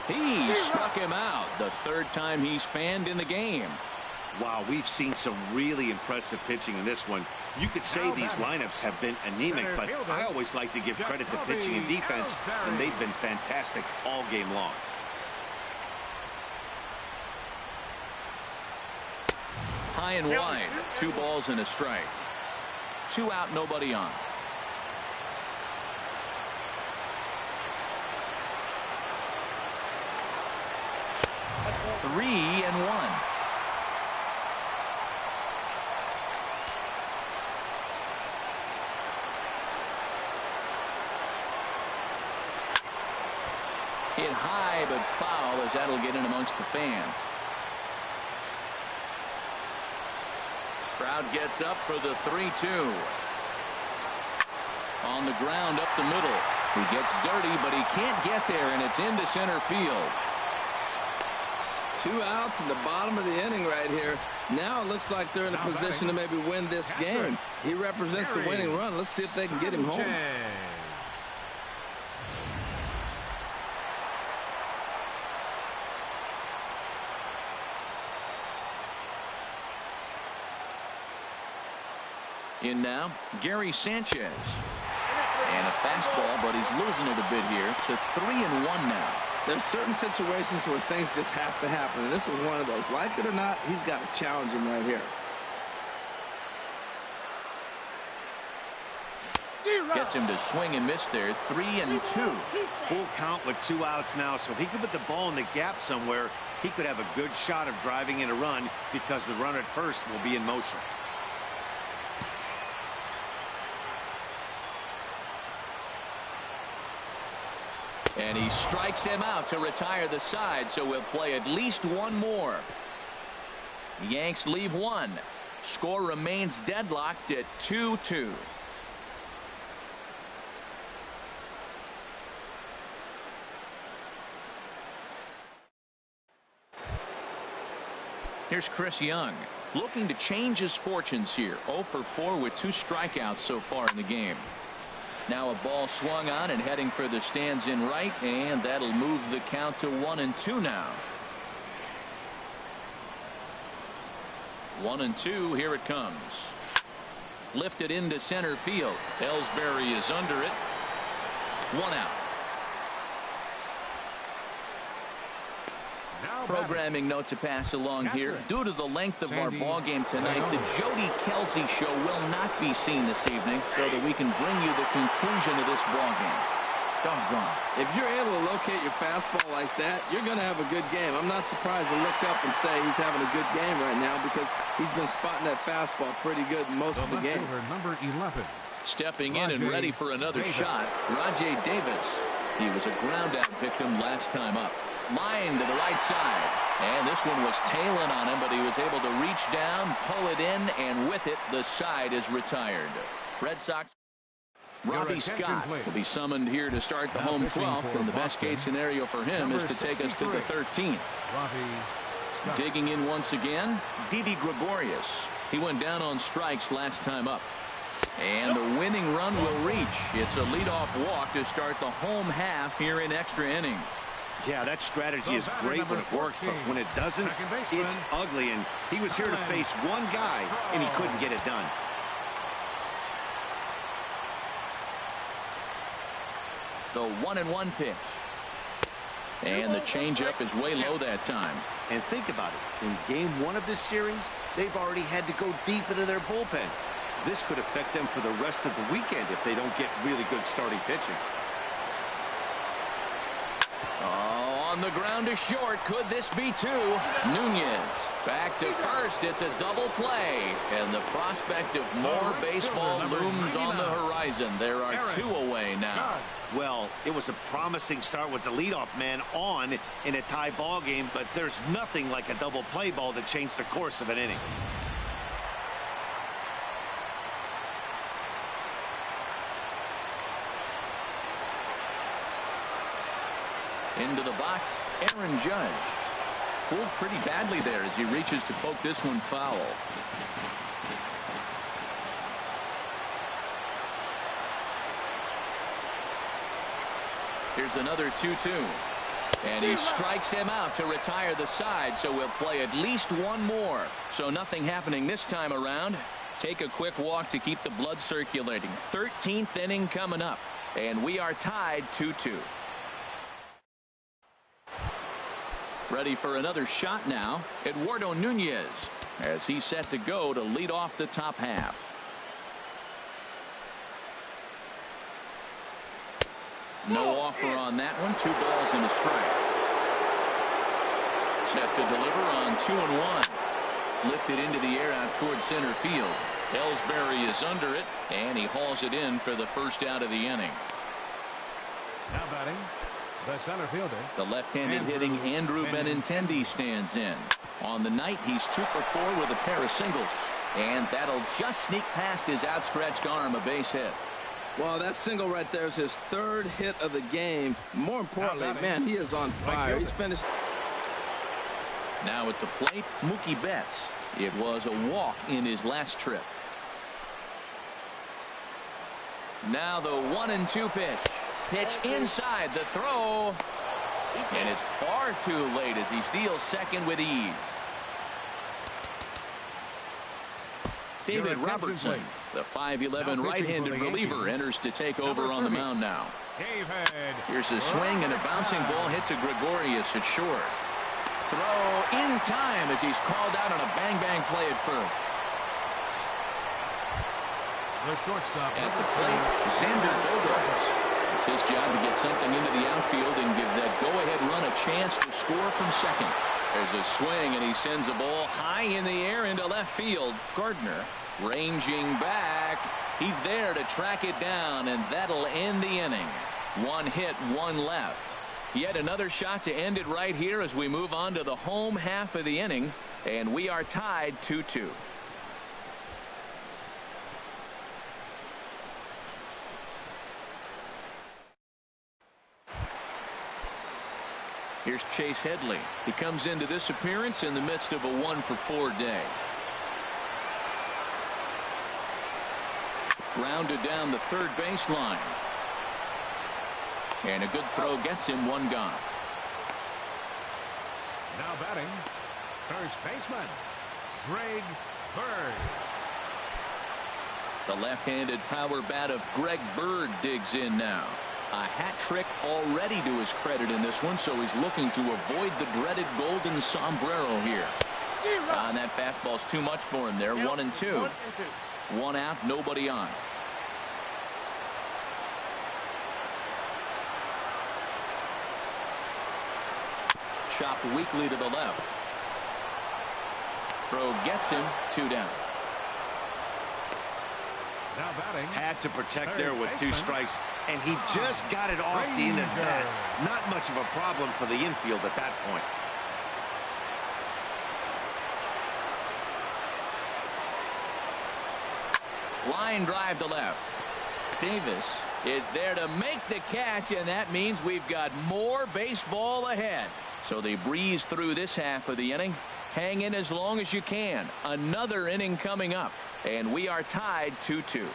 He struck him out. The third time he's fanned in the game. Wow, we've seen some really impressive pitching in this one. You could say these lineups have been anemic, but I always like to give credit to pitching and defense, and they've been fantastic all game long. High and wide. 2 balls and a strike. 2 out, nobody on. Three and 1. Hit high, but foul, as that'll get in amongst the fans. Crowd gets up for the 3-2. On the ground up the middle. He gets dirty, but he can't get there, and it's into center field. 2 outs in the bottom of the inning right here. Now it looks like they're in a position to maybe win this game. He represents the winning run. Let's see if they can get him home. In now, Gary Sanchez. And a fastball, but he's losing it a bit here to 3-1 now. There's certain situations where things just have to happen, and this is one of those. Like it or not, he's got to challenge him right here. Gets him to swing and miss there. 3-2. Full count with 2 outs now, so if he could put the ball in the gap somewhere, he could have a good shot of driving in a run because the runner at first will be in motion. And he strikes him out to retire the side, so we'll play at least one more. The Yanks leave one. Score remains deadlocked at 2-2. Here's Chris Young, looking to change his fortunes here. 0 for 4 with 2 strikeouts so far in the game. Now a ball swung on and heading for the stands in right, and that'll move the count to 1-2 now. 1-2, here it comes. Lifted into center field. Ellsbury is under it. 1 out. Programming note to pass along here. Due to the length of our ball game tonight, the Jody Kelsey show will not be seen this evening, so that we can bring you the conclusion of this ball game. Doggone. If you're able to locate your fastball like that, you're going to have a good game. I'm not surprised to look up and say he's having a good game right now because he's been spotting that fastball pretty good most of the game. Number 11. Stepping in and ready for another shot, Rajay Davis. He was a ground-out victim last time up. Line to the right side, and this one was tailing on him, but he was able to reach down, pull it in, and with it the side is retired. Red Sox Robbie Scott will be summoned here to start the home 12th, and the best case scenario for him is to take us to the 13th. Digging in once again, Didi Gregorius. He went down on strikes last time up, and the winning run will reach. It's a leadoff walk to start the home half here in extra innings. Yeah, that strategy is great when it works, but when it doesn't, it's ugly. And he was here to face one guy, and he couldn't get it done. The 1-1 pitch. And the changeup is way low that time. And think about it. In game 1 of this series, they've already had to go deep into their bullpen. This could affect them for the rest of the weekend if they don't get really good starting pitching. On the ground to short. Could this be 2? Nunez back to first. It's a double play, and the prospect of more baseball looms on the horizon. There are 2 away now. Well, it was a promising start with the leadoff man on in a tie ball game, but there's nothing like a double play ball to change the course of an inning. Into the box, Aaron Judge. Fooled pretty badly there as he reaches to poke this one foul. Here's another 2-2. And he strikes him out to retire the side, so we'll play at least one more. So nothing happening this time around. Take a quick walk to keep the blood circulating. 13th inning coming up, and we are tied 2-2. Ready for another shot now, Eduardo Nunez, as he's set to go to lead off the top half. No offer on that one. 2 balls and a strike. Set to deliver on 2-1. Lifted into the air out towards center field. Ellsbury is under it, and he hauls it in for the first out of the inning. Now batting, The center fielder. The left-handed hitting Andrew Benintendi stands in. On the night, he's 2 for 4 with a pair of singles. And that'll just sneak past his outstretched arm, a base hit. Well, that single right there is his 3rd hit of the game. More importantly, man, he is on fire. He's finished. Now at the plate, Mookie Betts. It was a walk in his last trip. Now the 1-2 pitch. Pitch inside the throw. And it's far too late as he steals second with ease. David Robertson, the 5'11" right-handed reliever, enters to take over on the mound now. Here's a swing, and a bouncing ball hit to Gregorius at short. Throw in time as he's called out on a bang-bang play at first. At the plate, Xander Bogaerts. It's his job to get something into the outfield and give that go-ahead run a chance to score from second. There's a swing, and he sends a ball high in the air into left field. Gardner ranging back. He's there to track it down, and that'll end the inning. 1 hit, 1 left. Yet another shot to end it right here as we move on to the home half of the inning, and we are tied 2-2. Here's Chase Headley. He comes into this appearance in the midst of a 1 for 4 day. Rounded down the third baseline. And a good throw gets him 1 gone. Now batting, first baseman, Greg Bird. The left-handed power bat of Greg Bird digs in now. A hat trick already to his credit in this one, so he's looking to avoid the dreaded golden sombrero here. And that fastball's too much for him there. 1-2. 1 out, nobody on. Chopped weakly to the left. Throw gets him 2 down. Now batting. Had to protect there with 2 strikes, and he just got it off the end of that. Not much of a problem for the infield at that point. Line drive to left. Davis is there to make the catch, and that means we've got more baseball ahead. So they breeze through this half of the inning. Hang in as long as you can. Another inning coming up, and we are tied 2-2.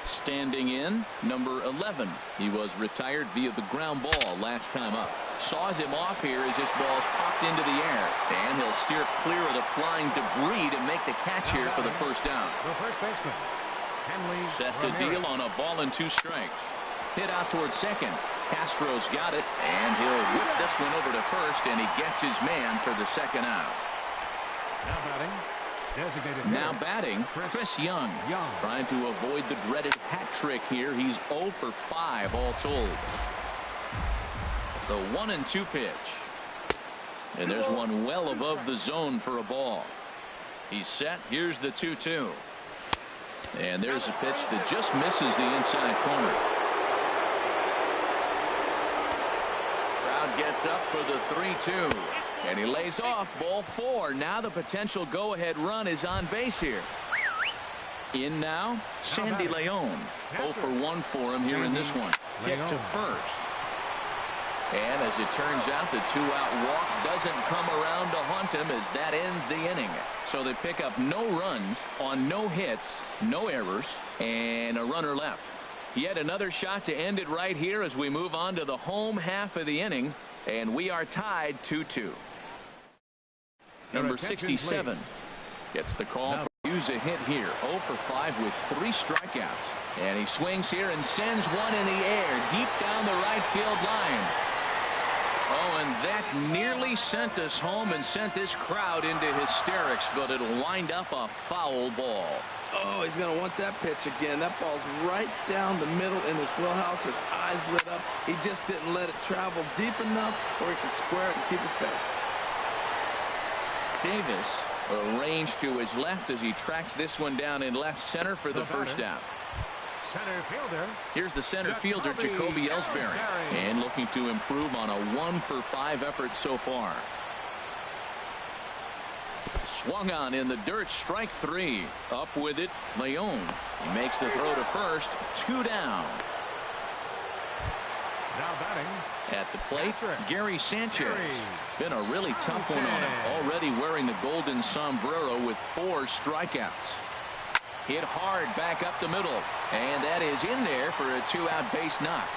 Standing in, number 11. He was retired via the ground ball last time up. Saws him off here as this ball's popped into the air. And he'll steer clear of the flying debris to make the catch here for the first down. The first baseman, Henley Set to Ramirez. deal on a ball and 2 strikes. Hit out towards second. Castro's got it, and he'll whip this one over to first, and he gets his man for the second out. Now batting, designated Now hitter, batting, Chris Young. Trying to avoid the dreaded hat trick here. He's 0 for 5 all told. The 1-2 pitch. And there's one well above the zone for a ball. He's set. Here's the 2-2. And there's a pitch that just misses the inside corner. Crowd gets up for the 3-2. And he lays off ball 4. Now the potential go-ahead run is on base here. In now, Sandy Leon. 0 for 1 for him here in this one. Hit to first. And as it turns out, the 2-out walk doesn't come around to haunt him as that ends the inning. So they pick up no runs on no hits, no errors, and a runner left. Yet another shot to end it right here as we move on to the home half of the inning, and we are tied 2-2. Number 67 gets the call for use a hit here. 0 for 5 with 3 strikeouts. And he swings here and sends one in the air deep down the right field line. Oh, and that nearly sent us home and sent this crowd into hysterics, but it'll wind up a foul ball. Oh, he's going to want that pitch again. That ball's right down the middle in his wheelhouse. His eyes lit up. He just didn't let it travel deep enough where he could square it and keep it fair. Davis arranged to his left as he tracks this one down in left center for the first out. center fielder. Here's the center fielder, Jacoby Ellsbury, and looking to improve on a 1-for-5 effort so far. Swung on in the dirt, strike 3. Up with it, Leon. He makes the throw to first, 2 down. Now batting. At the plate, Gary Sanchez. Been a really tough one on him. Already wearing the golden sombrero with 4 strikeouts. Hit hard back up the middle. And that is in there for a 2-out base knock.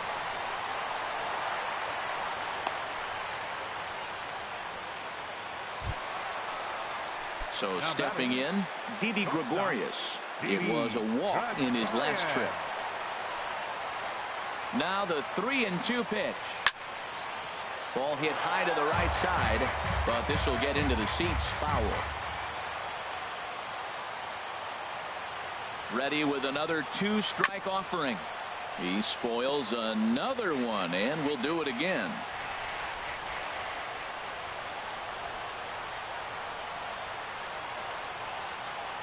So stepping in, Didi Gregorius. It was a walk in his last trip. Now the 3-2 pitch. Ball hit high to the right side, but this will get into the seats, foul. Ready with another 2-strike offering. He spoils another one and will do it again.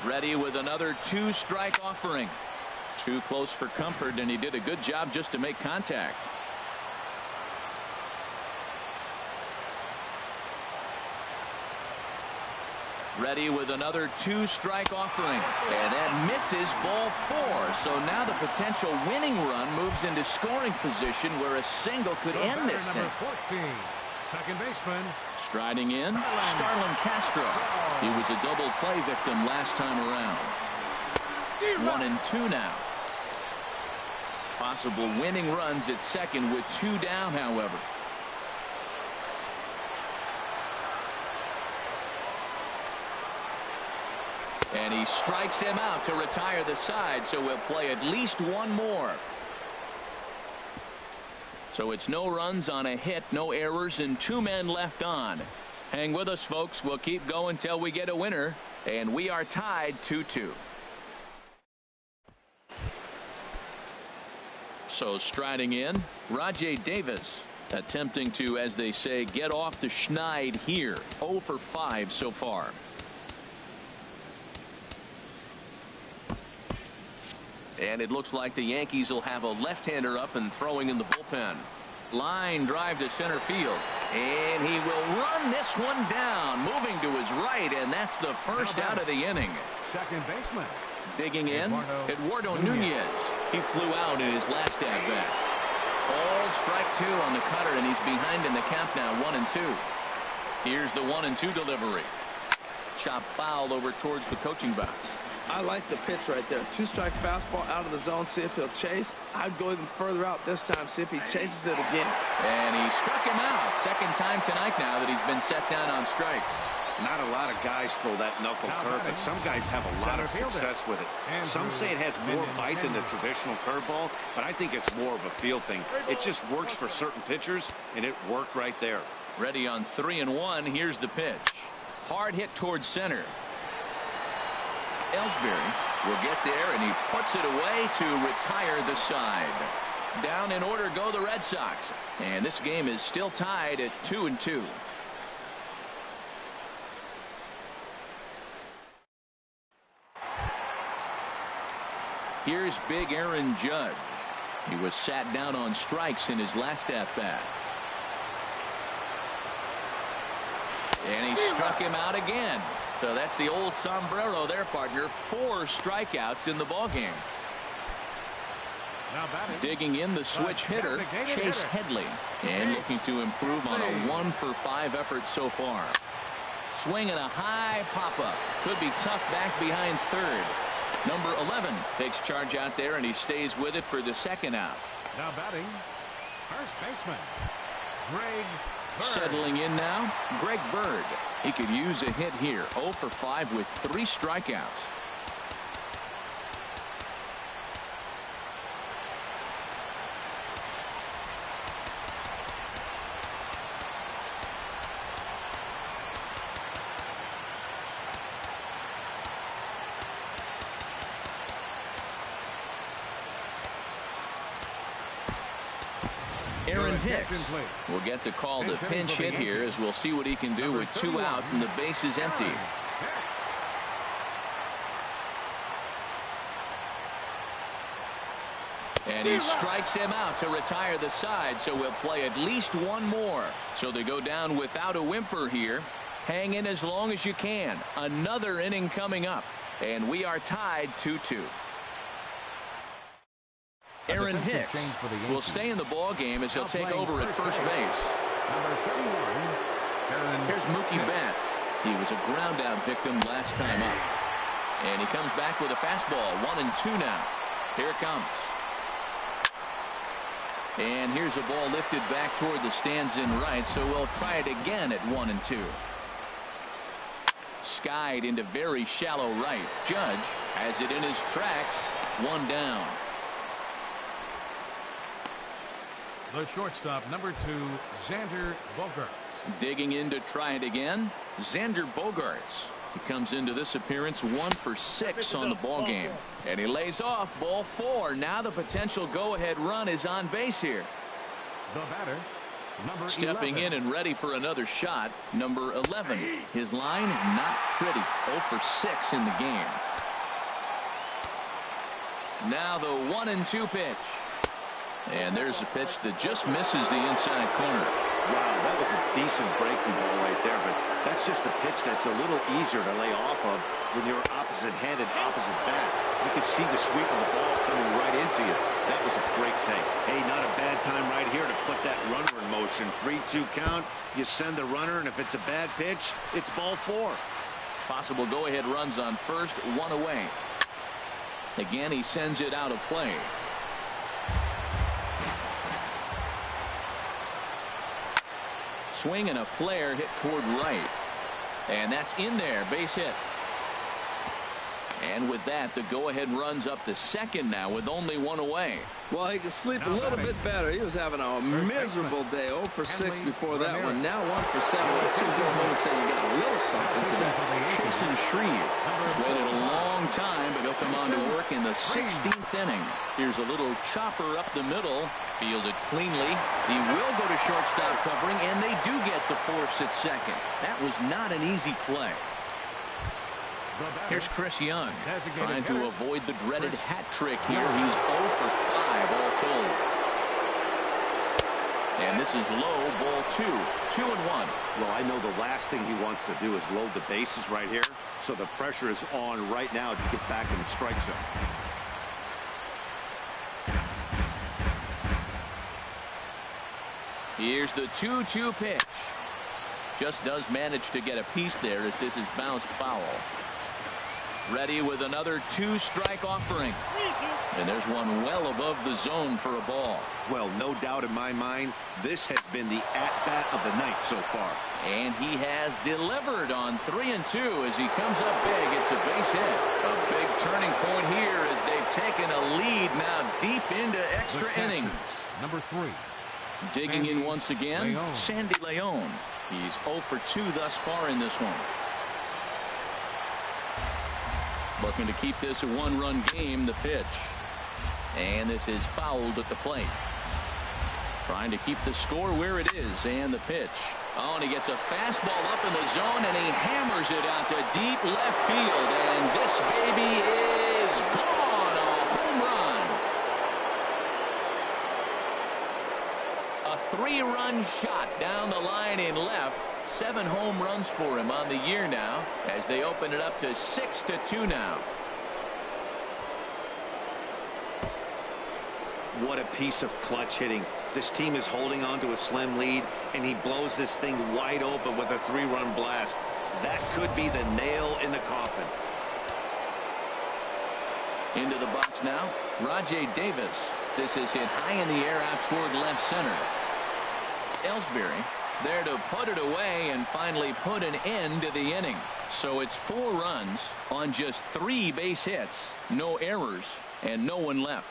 Ready with another 2-strike offering. Too close for comfort, and he did a good job just to make contact. Ready with another 2-strike offering. And that misses, ball 4. So now the potential winning run moves into scoring position where a single could end this thing. 14, second baseman. Striding in, Starlin Castro. He was a double play victim last time around. 1-2 now. Possible winning runs at second with 2 down, however. And he strikes him out to retire the side, so we'll play at least one more. So it's no runs on a hit, no errors, and 2 men left on. Hang with us, folks. We'll keep going till we get a winner, and we are tied 2-2. So striding in, Rajay Davis, attempting to, as they say, get off the schneid here. 0 for 5 so far. And it looks like the Yankees will have a left-hander up and throwing in the bullpen. Line drive to center field. And he will run this one down, moving to his right, and that's the first out of the inning. Second baseman. Digging in, Eduardo Nunez. He flew out in his last at-bat. Called strike 2 on the cutter, and he's behind in the count now, 1-2. Here's the 1-2 delivery. Chop foul over towards the coaching box. I like the pitch right there. 2-strike fastball out of the zone. See if he'll chase. I'd go even further out this time. See if he chases it again. And he struck him out. Second time tonight now that he's been set down on strikes. Not a lot of guys throw that knuckle curve, but some guys have a lot of success with it. Some say it has more bite than the traditional curveball, but I think it's more of a feel thing. It just works for certain pitchers, and it worked right there. Ready on 3-1. Here's the pitch. Hard hit towards center. Ellsbury will get there, and he puts it away to retire the side. Down in order go the Red Sox, and this game is still tied at 2-2. Here's big Aaron Judge. He was sat down on strikes in his last at-bat. And he struck him out again. So that's the old sombrero there, partner. 4 strikeouts in the ballgame. Digging in, the switch hitter, Chase Headley. And looking to improve on a 1 for 5 effort so far. Swinging a high pop-up. Could be tough back behind third. Number 11 takes charge out there, and he stays with it for the second out. Now batting, first baseman, Greg Bird. Settling in now, Greg Bird. He could use a hit here. 0 for 5 with 3 strikeouts. Aaron Hicks will get the call to pinch hit here, as we'll see what he can do with 2 out and the base is empty. And he strikes him out to retire the side, so we'll play at least one more. So they go down without a whimper here. Hang in as long as you can. Another inning coming up, and we are tied 2-2. Aaron Hicks will stay in the ball game as he'll take over at first base. Here's Mookie Betts. He was a ground out victim last time up. And he comes back with a fastball. 1-2 now. Here it comes. And here's a ball lifted back toward the stands in right, so we'll try it again at 1-2. Skied into very shallow right. Judge has it in his tracks. 1 down. The shortstop, number 2, Xander Bogaerts. Digging in to try it again. Xander Bogaerts. He comes into this appearance 1 for 6 on the ball game. And he lays off. Ball 4. Now the potential go-ahead run is on base here. The batter, number Stepping 11. in and ready for another shot, number 11. His line, not pretty. 0 for 6 in the game. Now the 1-2 pitch. And there's a pitch that just misses the inside corner. Wow, that was a decent breaking ball right there, but that's just a pitch that's a little easier to lay off of when you're opposite-handed, opposite bat. You could see the sweep of the ball coming right into you. That was a great take. Hey, not a bad time right here to put that runner in motion. 3-2 count, you send the runner, and if it's a bad pitch, it's ball 4. Possible go-ahead runs on first, 1 away. Again, he sends it out of play. Swing and a flare hit toward right. And that's in there. Base hit. And with that, the go-ahead runs up to second now with only 1 away. Well, he can sleep a little bit better. He was having a miserable day. 0 for 6 before that one. Now 1 for 7. Let's go home and say you got a little something today. Jason Shreve has waited a long time, but he'll come on to work in the 16th inning. Here's a little chopper up the middle. Fielded cleanly. He will go to shortstop covering, and they do get the force at second. That was not an easy play. Here's Chris Young trying to avoid the dreaded hat trick here. He's 0 for 5 all told. And this is low, ball 2. 2-1. Well, I know the last thing he wants to do is load the bases right here, so the pressure is on right now to get back in the strike zone. Here's the 2-2 pitch. Just does manage to get a piece there as this is bounced foul. Ready with another 2-strike offering. And there's one well above the zone for a ball. Well, no doubt in my mind, this has been the at-bat of the night so far. And he has delivered on 3-2 as he comes up big. It's a base hit. A big turning point here as they've taken a lead now deep into extra innings. Number 3. Digging in once again, Sandy Leon. He's 0 for 2 thus far in this one. Looking to keep this a 1-run game, the pitch. And this is fouled at the plate. Trying to keep the score where it is, and the pitch. Oh, and he gets a fastball up in the zone, and he hammers it out to deep left field. And this baby is gone. A home run. A 3-run shot down the line in left. 7 home runs for him on the year now as they open it up to 6-2 now. What a piece of clutch hitting. This team is holding on to a slim lead, and he blows this thing wide open with a 3-run blast. That could be the nail in the coffin. Into the box now, Rajay Davis. This is hit high in the air out toward left center. Ellsbury there to put it away and finally put an end to the inning. So it's 4 runs on just 3 base hits, no errors, and no one left.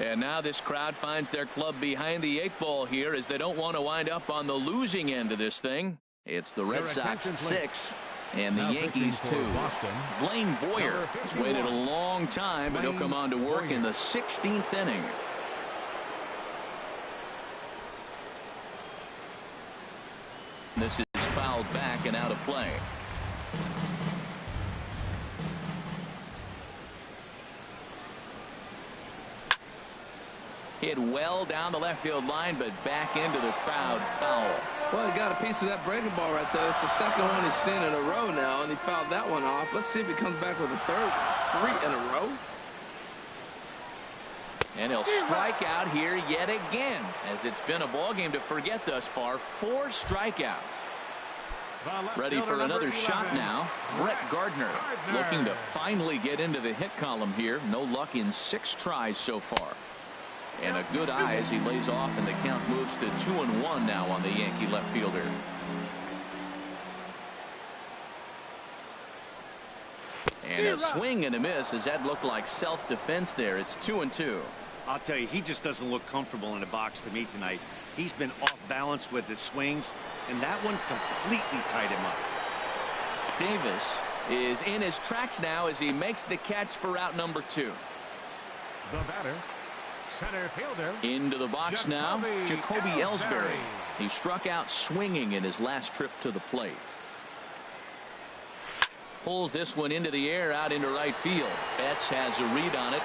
And now this crowd finds their club behind the 8 ball here as they don't want to wind up on the losing end of this thing. It's the Red Sox 6 and the Yankees 2. Blaine Boyer has waited a long time, but he'll come on to work in the 16th inning. This is fouled back and out of play. Hit well down the left field line, but back into the crowd foul. Well, he got a piece of that breaking ball right there. It's the second one he's seen in a row now, and he fouled that one off. Let's see if he comes back with a third, 3 in a row. And he'll strike out here yet again, as it's been a ball game to forget thus far. 4 strikeouts. Ready for another shot now. Brett Gardner looking to finally get into the hit column here. No luck in 6 tries so far. And a good eye as he lays off, and the count moves to 2-1 now on the Yankee left fielder. And a swing and a miss, as that looked like self-defense there. It's 2-2. I'll tell you, he just doesn't look comfortable in the box to me tonight. He's been off balance with his swings, and that one completely tied him up. Davis is in his tracks now as he makes the catch for out number 2. The batter, center fielder. Into the box now, Jacoby Ellsbury. He struck out swinging in his last trip to the plate. Pulls this one into the air out into right field. Betts has a read on it.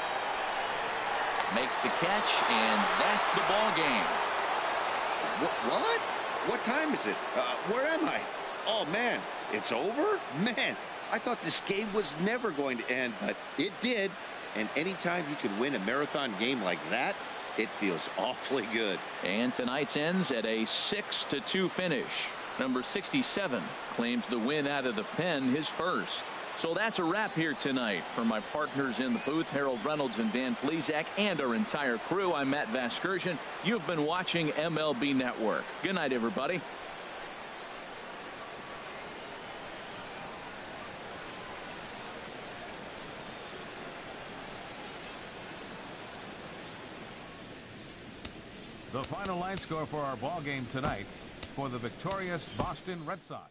Makes the catch, and that's the ball game. What? What time is it? Where am I? Oh, man, it's over? Man, I thought this game was never going to end, but it did. And anytime you could win a marathon game like that, it feels awfully good. And tonight's ends at a 6-2 finish. Number 67 claims the win out of the pen, his first. So that's a wrap here tonight. For my partners in the booth, Harold Reynolds and Dan Plesac, and our entire crew, I'm Matt Vasgersian. You've been watching MLB Network. Good night, everybody. The final line score for our ball game tonight for the victorious Boston Red Sox.